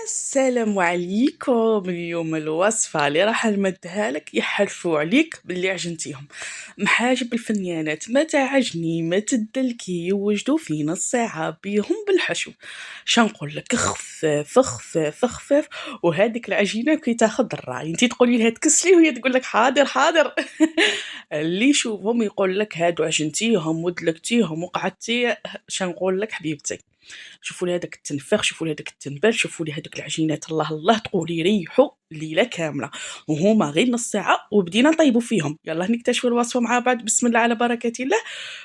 السلام عليكم. اليوم الوصفة اللي راح نمدها لك يحلفوا عليك باللي عجنتيهم. محاجب الفنيانات ما تعجني ما تدلكي يوجدوا في نص ساعة بيهم بالحشو. شنقول لك خفاف خفاف خفاف. وهذيك العجينة كي تاخذ الراي انتي تقولي لها تكسلي وهي تقول لك حاضر حاضر. اللي يشوفهم يقول لك هادو عجنتيهم ودلكتيهم وقعدتي. شنقول لك حبيبتي، شوفوا لي هذاك التنفاخ، شوفوا لي هذاك التنبال، شوفوا لي هذوك العجينات، الله الله تقولي ريحوا ليله كامله. وهما غير نص ساعه وبدينا نطيبوا فيهم. يلا نكتشفوا الوصفه مع بعض. بسم الله على بركه الله.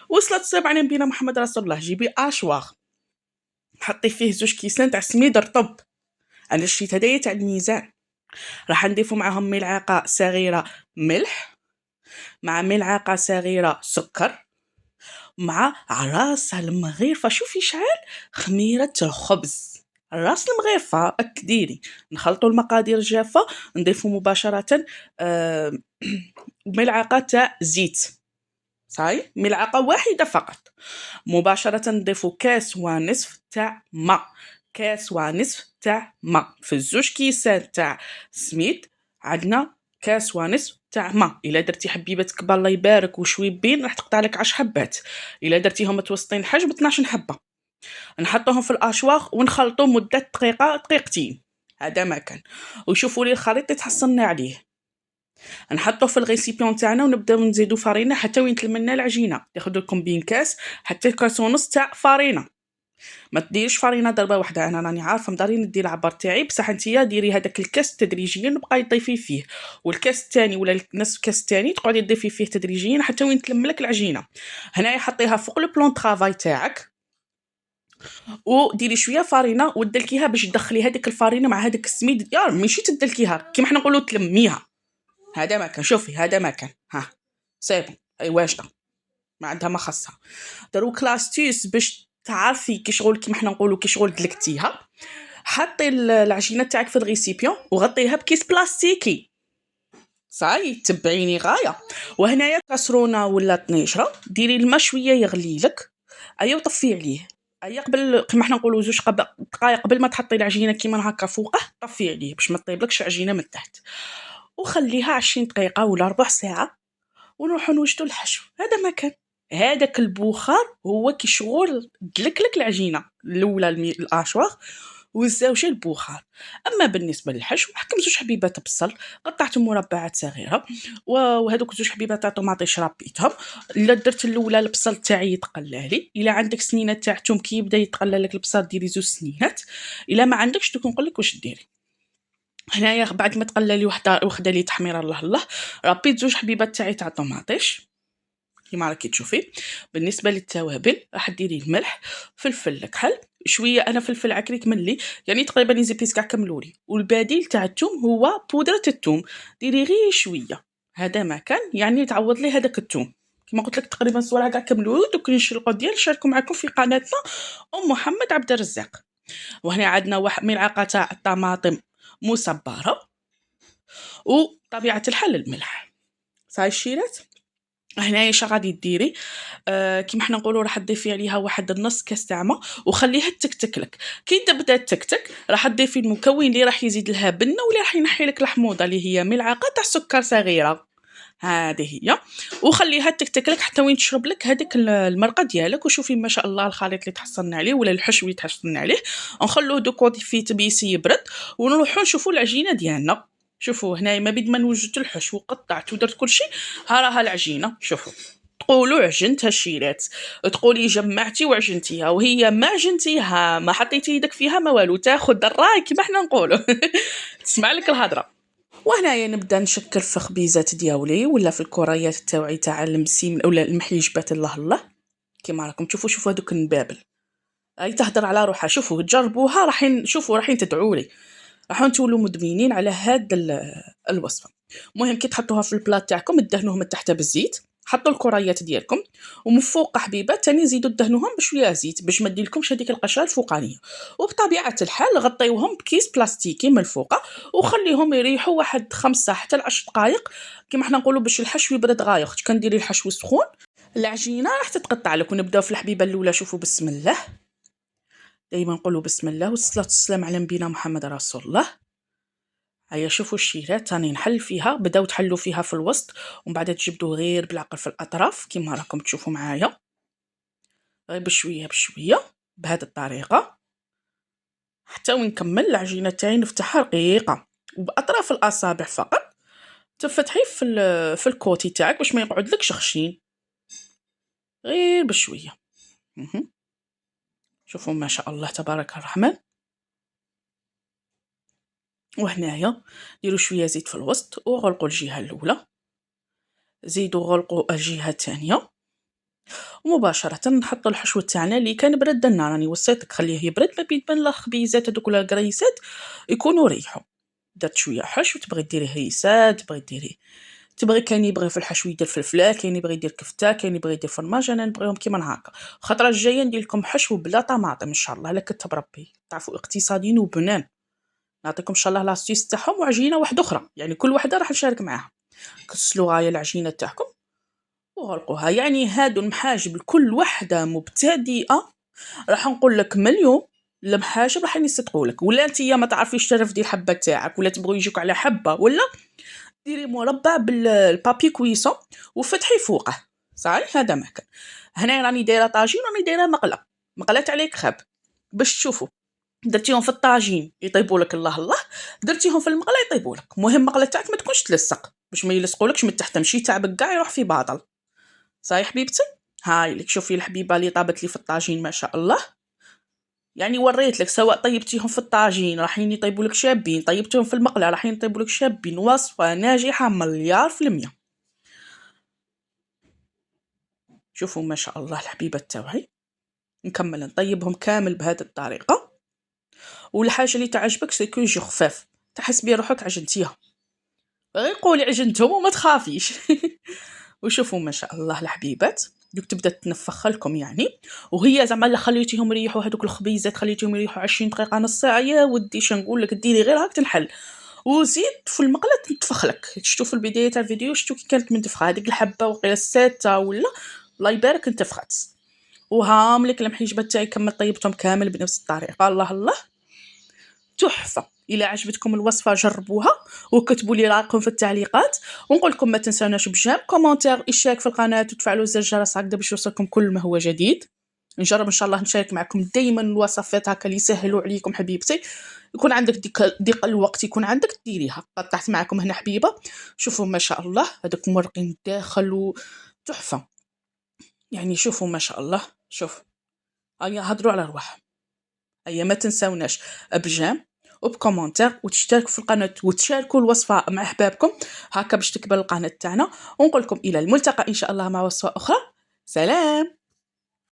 وصلت السلام على نبينا محمد رسول الله. جيبي اشواغ، حطي فيه 2 كيسان تاع سميد رطب، انا شريت هدايا تاع الميزان. راح نضيفوا معاهم ملعقه صغيره ملح، مع ملعقه صغيره سكر، مع راس المغيرفة. شوفي شحال خميرة الخبز، راس المغيرفة أكديلي. نخلطوا المقادير الجافة، نضيفوا مباشرة ملعقة تاع زيت، صاي ملعقة واحدة فقط. مباشرة نضيفوا كاس ونصف تاع ماء، كاس ونصف تاع ماء. في 2 كيسان تاع سميد عندنا كاس ونصف تاع ماء. الا درتي حبيبات كبار الله يبارك وشويبين راح تقطع لك 10 حبات، الا درتيهم متوسطين الحجم 12 حبه. نحطوهم في الاشواغ ونخلطوا مده دقيقه دقيقتين، هذا ما كان. وشوفوا لي الخليط اللي تحصلنا عليه. نحطوه في الغيسيبيون تاعنا ونبداو نزيدو فرينه حتى وين تلمنا العجينه. تاخذ لكم بين كاس حتى كاس ونص تاع فرينه. ما تديريش فرينه ضربه واحده، انا راني عارفه مداري ندير العبار تاعي، بصح انتيا ديري هذاك الكاس تدريجيا بقاي تضيفي فيه، والكاس الثاني ولا نصف كاس الثاني تقعدي تضيفي فيه تدريجيا حتى وين تلم لك العجينه. هنايا حطيها فوق لو بلون طرافاي تاعك، وديري شويه فرينه ودلكيها باش تدخلي هذيك الفرينه مع هذاك السميد. يا ماشي تدلكيها كيما حنا نقولوا تلميها، هذا ما كان. شوفي هذا ما كان، ها سيبون اي واجده، ما عندها ما خاصها. دروك لاستيس باش تعرفي كي شغل كيما حنا نقولوا كي شغل دلكتيها. حطي العجينه تاعك في الغيسيبيون وغطيها بكيس بلاستيكي، صاي تبعيني غايه. وهنايا كاسرونه ولا طنيجره ديري الماء شويه يغلي لك، ايا وطفي عليه. ايا قبل كيما حنا نقولوا 2 دقائق قبل ما تحطي العجينه كيما هكا فوقه طفي عليه باش ما تطيبلكش عجينه من تحت. وخليها 20 دقيقه ولا ربع ساعه ونروحوا نوجدوا الحشو. هذا ما كان. هذاك البخار هو كي شغل دلكلك العجينه الاولى الاشواغ، والزوجه البخار. اما بالنسبه للحشو حكم 2 حبيبات بصل قطعتهم مربعات صغيره، وهذوك 2 حبيبات تاع طوماطي شربيتهم. الا درت الاولى البصل تاعي يتقلالي، الا عندك سنينه تاع توم كي يبدا يتقلى لك البصل ديري 2 سنينات، الا ما عندكش دوك نقول لك واش ديري. هنايا بعد ما تقلى لي وحده لي تحميره الله الله، ربيت 2 حبيبات تاعي تاع طوماطيش كيما راكي تشوفي. بالنسبه للتوابل راح ديري الملح، فلفل الكحل شويه، انا فلفل عكريت ملي يعني تقريبا يزيد كاع كملولي. والبديل تاع الثوم هو بودره الثوم، ديري غير شويه، هذا ما كان يعني تعوض لي هذاك الثوم. كما قلت لك تقريبا صوالح كاع كملولي. دوك نشرقوا ديال نشاركوا معكم في قناتنا ام محمد عبد الرزاق. وهنا عندنا واحد ملعقه تاع الطماطم مصبره، وطبيعه الحل الملح. صاي الشيرات. هنايا اش غادي ديري؟ كيما حنا نقولوا راح تضيفي عليها واحد النص كاس تاع ماء وخليها تكتك لك. كي تبدا تكتك راح تضيفي المكون اللي راح يزيد لها بنه واللي راح ينحي لك الحموضه اللي هي ملعقه تاع سكر صغيره، هذه هي. وخليها تكتك لك حتى وين تشرب لك هذيك المرقه ديالك. وشوفي ما شاء الله الخليط اللي تحصلنا عليه ولا الحشو اللي تحصلنا عليه. نخلوه دوكو في تبيسي يبرد ونروحوا نشوفوا العجينه ديالنا. شوفوا هنايا ما بيد ما نوجدت الحشو وقطعت ودرت كل شيء، ها راها العجينه. شوفوا تقولوا عجنتها الشيرات، تقولي جمعتي وعجنتيها، وهي ما عجنتيها ما حطيتي يدك فيها ما والو، تاخذ الراي كيما حنا نقولوا. تسمع لك الهضره. وهنايا نبدا نشكل في خبيزات دياولي ولا في الكريات تاوعي تاع المسيم ولا المحيجبات الله الله كيما راكم تشوفوا. شوفوا هذوك النبابل اي تهضر على روحها. شوفوا تجربوها راح شوفوا راح تدعوا لي، راح نتولوا مدمنين على هاد الوصفه. المهم كي تحطوها في البلاط تاعكم تدهنوه من تحت بالزيت، حطوا الكريات ديالكم ومن فوق حبيبات تاني زيدوا دهنوهم بشويه زيت باش ما ديرلكمش هذيك القشره الفوقانيه. وبطبيعه الحال غطيوهم بكيس بلاستيكي من الفوق وخليهم يريحوا واحد 5 حتى 10 دقائق كيما حنا نقولوا باش الحشو يبرد غايه. اختي كنديري الحشو سخون العجينه راح تتقطع لك. ونبداو في الحبيبه الاولى. شوفوا بسم الله دايما نقولوا بسم الله والصلاة والسلام على نبينا محمد رسول الله. هيا شوفوا الشيرات راني نحل فيها، بداو تحلوا فيها في الوسط ومن بعد تجبدوا غير بالعقل في الاطراف كيما راكم تشوفوا معايا، غير بشويه بشويه بهذه الطريقه حتى ونكمل العجينه تاعي نفتحها رقيقه وباطراف الاصابع فقط تفتحي في الكوتي تاعك باش ما يقعدلكش خشين، غير بشويه. شوفوا ما شاء الله تبارك الرحمن. وهنايا ديروا شويه زيت في الوسط وغلقوا الجهه الاولى، زيدوا غلقوا الجهه الثانيه، ومباشره نحطوا الحشو تاعنا اللي كان برد. درنا راني وصيتك خليه يبرد ما بين الخبيزات هذوك ولا الكريسات يكونوا ريحوا. درت شويه حشو، تبغي ديري هريسات، تبغي كاين يبغي في الحشو يدير فلفله، كاين يبغي يدير كفته، كاين يبغي يدير فرماج. انا نبغيهم كيما هكا. الخطره الجايه ندير لكم حشو بلا طماطم ان شاء الله، لا كتب ربي تعرفوا اقتصاديين وبنان. نعطيكم ان شاء الله لاستيس تاعهم وعجينه واحده اخرى، يعني كل وحده راح نشارك معاها. كسلوا غايه العجينه تاعكم وغلقوها. يعني هادو المحاجب لكل وحده مبتدئه راح نقول لك مليون المحاجب راح يصدقوا لك. ولا انت ما تعرفيش ترفدي الحبه تاعك ولا تبغوا يجيك على حبه، ولا ديري مربع بالبابي كويسون وفتحي فوقه صحيح. هذا ما كان. هنا راني دايره طاجين، راني دايره مقله عليك خاب باش تشوفوا. درتيهم في الطاجين يطيبوا لك الله الله، درتيهم في المقله يطيبوا لك. مهم المقله تاعك ما تكونش تلصق باش ما يلصقولكش من تحت، ماشي تعبك كاع يروح في باطل. صاي حبيبتي، هاي لك شوفي الحبيبه اللي طابت لي في الطاجين ما شاء الله. يعني وريت لك سواء طيبتيهم في الطاجين راحين يطيبوا لك شابين، طيبتيهم في المقله راحين يطيبوا لك شابين. وصفه ناجحه مليار في المية. شوفوا ما شاء الله الحبيبه تاوعي. نكمل نطيبهم كامل بهذه الطريقه. والحاجه اللي تعجبك سيكو يجي خفاف، تحس بيه روحك عجنتيها، غير قولي عجنتهم وما تخافيش. وشوفوا ما شاء الله الحبيبات دوك تبدا تنفخ لكم يعني. وهي زعما لا خليتيهم يريحوا هذوك الخبيزات، خليتيهم يريحوا 20 دقيقه نص ساعه، يا ودي شنقول لك ديري غير هاك تنحل. وزيد في المقله تنتفخ لك. شفتوا في البدايه تاع الفيديو شفتوا كي كانت منتفخه هذيك الحبه وقيله 6 ولا الله يبارك انتفخت. وهاملك المحيجبات تاعي كمل طيبتهم كامل بنفس الطريقه. الله الله تحفه. الى عجبتكم الوصفه جربوها وكتبوا لي رايكم في التعليقات. ونقول لكم ما تنسوناش بجيم كومونتير اشتراك في القناه وتفعلوا زر الجرس هكذا باش يوصلكم كل ما هو جديد. نجرب ان شاء الله نشارك معكم دائما الوصفات هكا اللي يسهلوا عليكم حبيبتي. يكون عندك ضيق الوقت يكون عندك ديريها. قطعت معكم هنا حبيبه. شوفوا ما شاء الله هذوك مرقين داخل تحفه. يعني شوفوا ما شاء الله. شوف هيا هضروا على رواح. هيا ما تنسوناش بجيم وبكومنتير وتشتركوا في القناه وتشاركوا الوصفه مع احبابكم هكا باش تكبر القناه تاعنا. ونقول لكم الى الملتقى ان شاء الله مع وصفه اخرى. سلام.